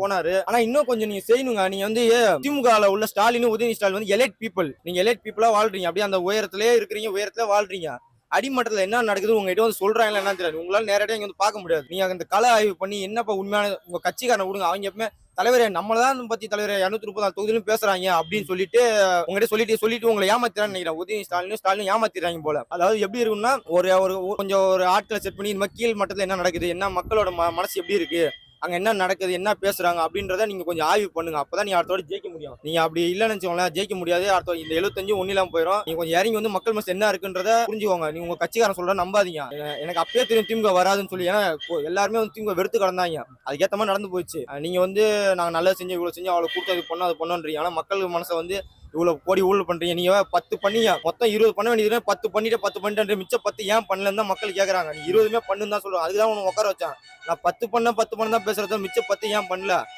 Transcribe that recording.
போனாரு. ஆனா இன்னும் கொஞ்சம் நீங்க செய்யணுங்க. நீங்க வந்து திமுகல உள்ள ஸ்டாலின், உதயநிதி ஸ்டாலின் வந்து எலைட் பீப்பிள். நீங்க எலைட் பீப்பிளா வாழ்றீங்க. அப்படியே அந்த உயரத்திலேயே இருக்கிறீங்க, உயரத்திலே வாழ்றீங்க. அடிமட்டத்துல என்ன நடக்குது உங்ககிட்ட வந்து சொல்றாங்களா என்னன்னு தெரியாது. உங்களால நேரடியா இங்க வந்து பார்க்க முடியாது. நீங்க அந்த கள ஆய்வு பண்ணி என்னப்பா உண்மையான உங்க கட்சிக்காரனை விடுங்க. அவங்க எப்பவுமே தலைவரே நம்மள தான் பத்தி தலைவரே 234 தொகுதியிலும் பேசுறாங்க அப்படின்னு சொல்லிட்டு உங்ககிட்ட சொல்லிட்டு உங்களை ஏமாத்திரான்னு நினைக்கிறேன். உதயநிதி ஸ்டாலின் ஏமாத்திடுறாங்க போல. அதாவது எப்படி இருக்குன்னா ஒரு ஒரு கொஞ்சம் ஒரு ஆட்களை செட் பண்ணி இந்த மாதிரி கீழ் மட்டத்துல என்ன நடக்குது, என்ன மக்களோட மனசு எப்படி இருக்கு, அங்க என்ன நடக்குது, என்ன பேசுறாங்க அப்படின்றத நீங்க கொஞ்சம் ஆய்வு பண்ணுங்க. அப்பதான் நீங்க அடுத்தோட ஜெயிக்க முடியும். நீங்க அப்படி இல்லைன்னு வச்சுக்கோங்களேன், ஜெயிக்க முடியாது. அடுத்த இந்த 75 ஒன்னும் இல்லாம போயிடும். நீங்க கொஞ்சம் இறங்கி வந்து மக்கள் மனசு என்ன இருக்குன்றத புரிஞ்சுக்கோங்க. நீங்க உங்க கட்சிக்காரன் சொல்ற நம்பாதீங்க. எனக்கு அப்பயே தெரியும் திமுக வராதுன்னு சொல்லி. ஏன்னா எல்லாருமே வந்து திமுக வெறுத்து கிடந்தாங்க. அதுக்கேற்ற மாதிரி நடந்து போயிடுச்சு. நீங்க வந்து நாங்க நல்லது செஞ்சு இவ்வளவு செஞ்சு அவ்வளவு கூட்டம் இது பண்ணோம் அது பண்ணோன்றீங்க. ஆனா மக்கள் மனசை வந்து இவ்வளவு கோடி ஊழல் பண்றீங்க. நீங்க 10 பண்ணீங்க, மொத்தம் 20 பண்ண வேண்டியது 10 பண்ணிட்டு மிச்சம் 10 ஏன் பண்ணலன்னு தான் மக்கள் கேக்குறாங்க. நீ 20மே பண்ணுன்னு தான் சொல்றாங்க. அதுக்குதான் உனக்கு உட்கார வச்சான். நான் 10 பண்ண தான் பேசுறத மிச்சம் 10 ஏன் பண்ணல.